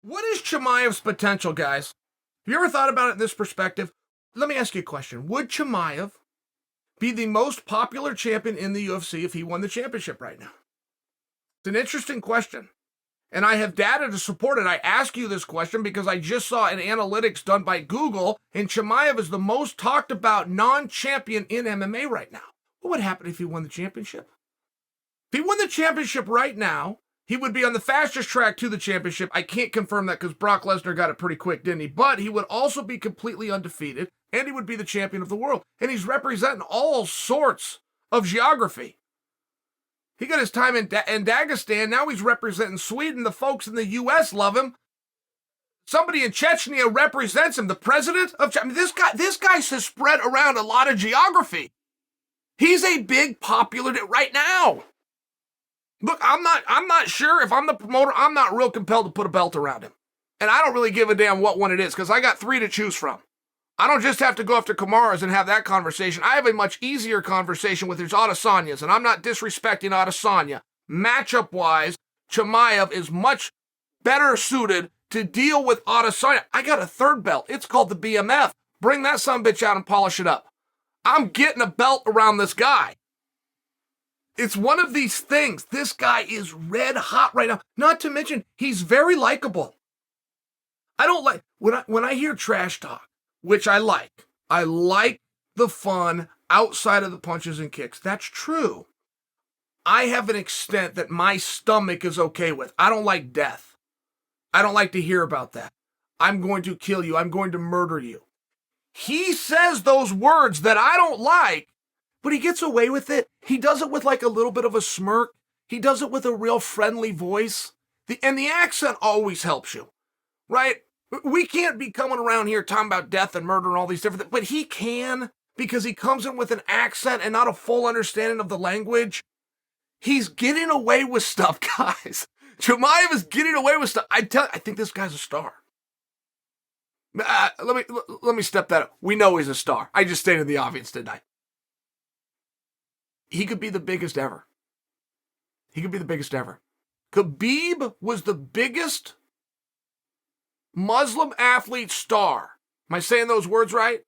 What is Chimaev's potential, guys? Have you ever thought about it in this perspective? Let me ask you a question. Would Chimaev be the most popular champion in the UFC if he won the championship right now? It's an interesting question. And I have data to support it. I ask you this question because I just saw an analytics done by Google, and Chimaev is the most talked about non-champion in MMA right now. What would happen if he won the championship? If he won the championship right now, he would be on the fastest track to the championship. I can't confirm that because Brock Lesnar got it pretty quick, didn't he? But he would also be completely undefeated, and he would be the champion of the world. And he's representing all sorts of geography. He got his time in Dagestan. Now he's representing Sweden. The folks in the U.S. love him. Somebody in Chechnya represents him. The president of Chechnya. This guy has spread around a lot of geography. He's a big popular right now. Look, I'm not sure if I'm the promoter. I'm not real compelled to put a belt around him. And I don't really give a damn what one it is because I got 3 to choose from. I don't just have to go after Kamaras and have that conversation. I have a much easier conversation with his Adesanyas, and I'm not disrespecting Adesanya. Matchup-wise, Chimaev is much better suited to deal with Adesanya. I got a 3rd belt. It's called the BMF. Bring that sumbitch out and polish it up. I'm getting a belt around this guy. It's one of these things. This guy is red hot right now. Not to mention, he's very likable. I don't like, when I hear trash talk, which I like the fun outside of the punches and kicks. That's true. I have an extent that my stomach is okay with. I don't like death. I don't like to hear about that. I'm going to kill you. I'm going to murder you. He says those words that I don't like, but he gets away with it. He does it with like a little bit of a smirk. He does it with a real friendly voice. And the accent always helps you, right? We can't be coming around here talking about death and murder and all these different things, but he can because he comes in with an accent and not a full understanding of the language. He's getting away with stuff, guys. Chimaev is getting away with stuff. I think this guy's a star. Let me step that up. We know he's a star. I just stated the obvious, didn't I? He could be the biggest ever. He could be the biggest ever. Khabib was the biggest Muslim athlete star. Am I saying those words right?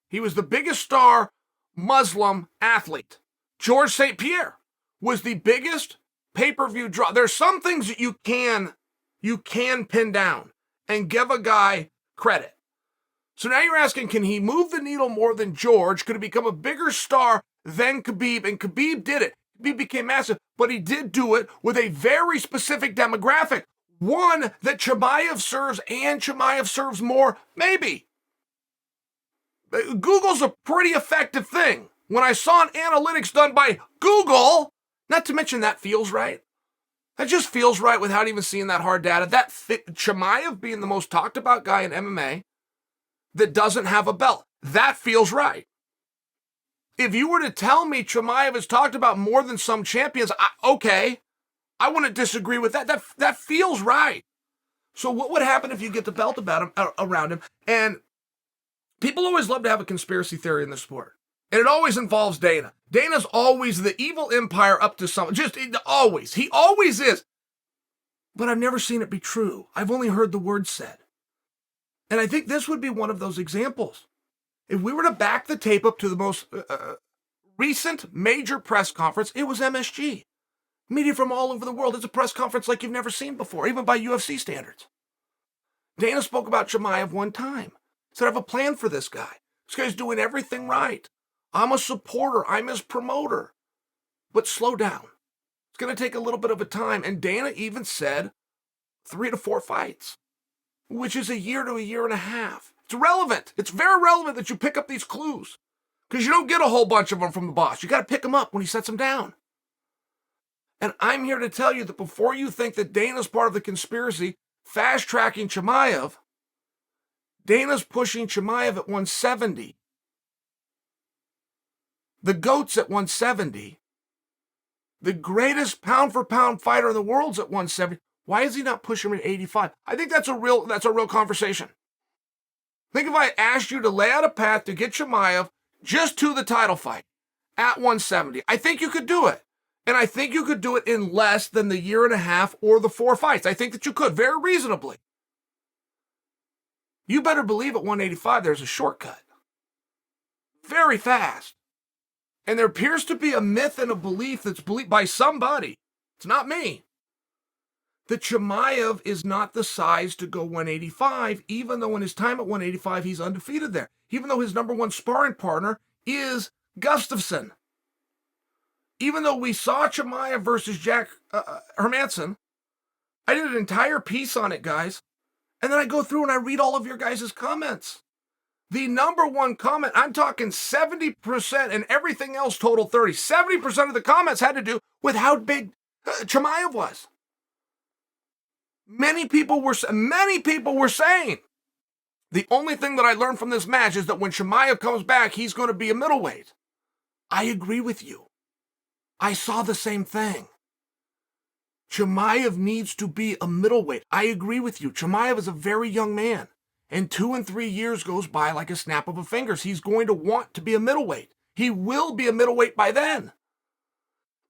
He was the biggest star Muslim athlete. George St. Pierre was the biggest pay-per-view draw. There's some things that you can pin down and give a guy credit. So now you're asking, can he move the needle more than George? Could he become a bigger star than Khabib? And Khabib did it. Khabib became massive, but he did do it with a very specific demographic. One that Chimaev serves and Chimaev serves more, maybe. Google's a pretty effective thing. When I saw an analytics done by Google, not to mention that feels right. That just feels right without even seeing that hard data. That Chimaev being the most talked about guy in MMA that doesn't have a belt, that feels right. If you were to tell me Chimaev is talked about more than some champions, okay. I wouldn't disagree with that. That feels right. So what would happen if you get the belt around him? And people always love to have a conspiracy theory in the sport. And it always involves Dana. Dana's always the evil empire up to something. Always. He always is. But I've never seen it be true. I've only heard the word said. And I think this would be one of those examples. If we were to back the tape up to the most recent major press conference, it was MSG. Media from all over the world. It's a press conference like you've never seen before, even by UFC standards. Dana spoke about Chimaev one time. Said, I have a plan for this guy. This guy's doing everything right. I'm a supporter. I'm his promoter. But slow down. It's going to take a little bit of a time. And Dana even said 3 to 4 fights, which is a year to a year and a half. It's relevant. It's very relevant that you pick up these clues because you don't get a whole bunch of them from the boss. You got to pick them up when he sets them down. And I'm here to tell you that before you think that Dana's part of the conspiracy, fast-tracking Chimaev, Dana's pushing Chimaev at 170. The GOAT's at 170. The greatest pound-for-pound fighter in the world's at 170. Why is he not pushing him at 85? I think that's a real conversation. Think if I asked you to lay out a path to get Chimaev just to the title fight at 170. I think you could do it. And I think you could do it in less than the year and a half or the 4 fights. I think that you could, very reasonably. You better believe at 185 there's a shortcut. Very fast. And there appears to be a myth and a belief that's believed by somebody, it's not me, that Chimaev is not the size to go 185, even though in his time at 185 he's undefeated there. Even though his number one sparring partner is Gustafsson. Even though we saw Chimaev versus Jack Hermansson, I did an entire piece on it, guys. And then I go through and I read all of your guys' comments. The number one comment, I'm talking 70% and everything else total 30. 70% of the comments had to do with how big Chimaev was. Many people were saying the only thing that I learned from this match is that when Chimaev comes back, he's going to be a middleweight. I agree with you. I saw the same thing. Chimaev needs to be a middleweight. I agree with you. Chimaev is a very young man. And 2 and 3 years goes by like a snap of a fingers. He's going to want to be a middleweight. He will be a middleweight by then.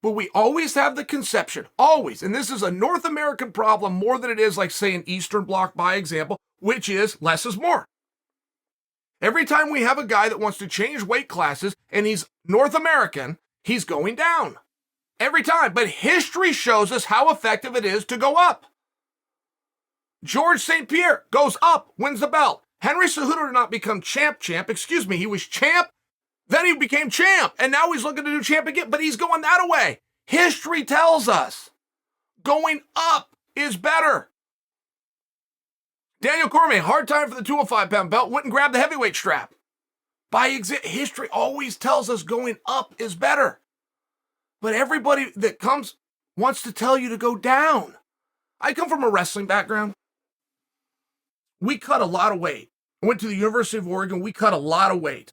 But we always have the conception, always, and this is a North American problem more than it is like, say, an Eastern Bloc by example, which is less is more. Every time we have a guy that wants to change weight classes and he's North American, he's going down. Every time. But history shows us how effective it is to go up. George St. Pierre goes up, wins the belt. Henry Cejudo did not become champ. He was champ. Then he became champ. And now he's looking to do champ again. But he's going that away. History tells us going up is better. Daniel Cormier, hard time for the 205-pound belt, wouldn't grab the heavyweight strap. History always tells us going up is better. But everybody that comes wants to tell you to go down. I come from a wrestling background. We cut a lot of weight. I went to the University of Oregon. We cut a lot of weight.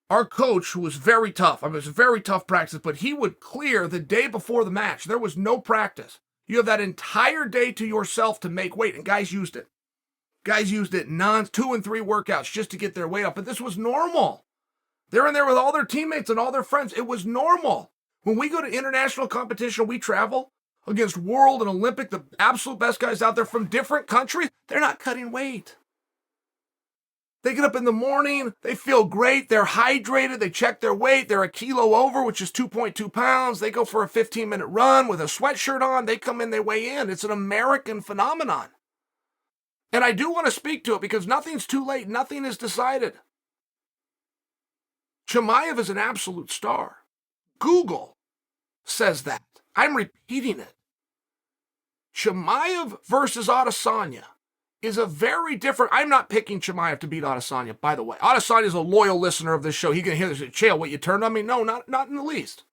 Our coach, who was very tough, it was a very tough practice, but he would clear the day before the match. There was no practice. You have that entire day to yourself to make weight, and guys used it. Guys used it 2 and 3 workouts just to get their weight up, but this was normal. They're in there with all their teammates and all their friends. It was normal. When we go to international competition, we travel against world and Olympic, the absolute best guys out there from different countries. They're not cutting weight. They get up in the morning, they feel great, they're hydrated, they check their weight, they're a kilo over, which is 2.2 pounds. They go for a 15-minute run with a sweatshirt on, they come in, they weigh in. It's an American phenomenon. And I do want to speak to it because nothing's too late, nothing is decided. Chimaev is an absolute star. Google says that. I'm repeating it. Chimaev versus Adesanya is a very different. I'm not picking Chimaev to beat Adesanya, by the way. Adesanya is a loyal listener of this show. He can hear this. Chael, what, you turned on me? No, not in the least.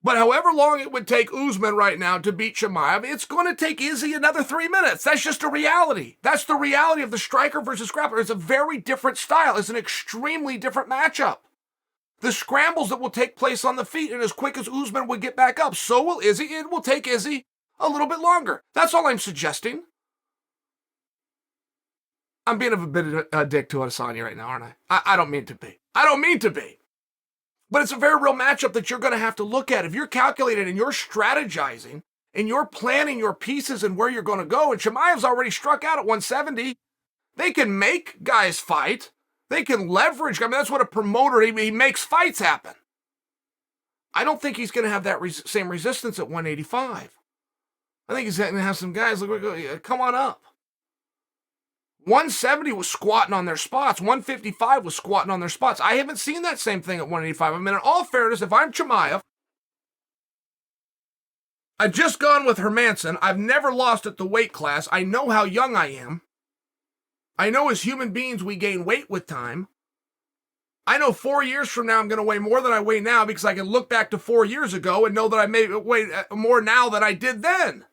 But however long it would take Usman right now to beat Chimaev, it's going to take Izzy another 3 minutes. That's just a reality. That's the reality of the striker versus grappler. It's a very different style. It's an extremely different matchup. The scrambles that will take place on the feet, and as quick as Usman would get back up, so will Izzy. It will take Izzy a little bit longer. That's all I'm suggesting. I'm being a bit of a dick to Adesanya right now, aren't I? I don't mean to be. But it's a very real matchup that you're going to have to look at. If you're calculating and you're strategizing and you're planning your pieces and where you're going to go, and Chimaev's already struck out at 170, they can make guys fight. They can leverage. I mean, that's what a promoter, he makes fights happen. I don't think he's going to have that same resistance at 185. I think he's going to have some guys, come on up. 170 was squatting on their spots. 155 was squatting on their spots. I haven't seen that same thing at 185. I mean, in all fairness, if I'm Chimaev, I've just gone with Hermansson. I've never lost at the weight class. I know how young I am. I know as human beings we gain weight with time. I know 4 years from now I'm going to weigh more than I weigh now because I can look back to 4 years ago and know that I may weigh more now than I did then.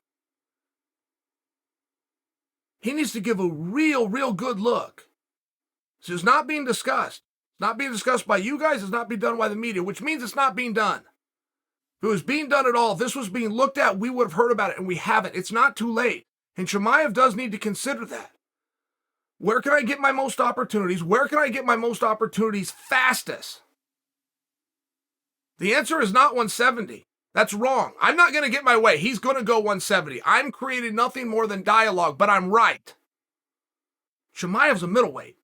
He needs to give a real good look. This is not being discussed. It's not being discussed by you guys. It's not being done by the media, which means it's not being done. If it was being done at all, if this was being looked at, we would have heard about it, and we haven't. It's not too late. And Chimaev does need to consider that. Where can I get my most opportunities? Where can I get my most opportunities fastest? The answer is not 170. That's wrong. I'm not going to get my way. He's going to go 170. I'm creating nothing more than dialogue, but I'm right. Chimaev's a middleweight.